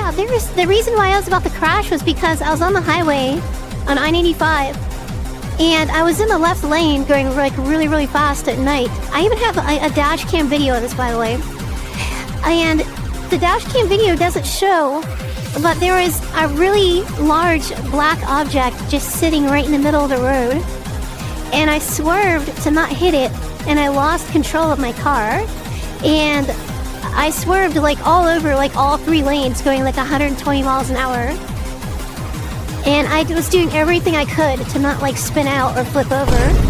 Yeah, the reason why I was about to crash was because I was on the highway on I-95 and I was in the left lane going like really, really fast at night. I even have a dash cam video of this, by the way. And the dash cam video doesn't show, but there was a really large black object just sitting right in the middle of the road. And I swerved to not hit it, and I lost control of my car. And I swerved like all over, like all 3 lanes, going like 120 miles an hour. And I was doing everything I could to not like spin out or flip over.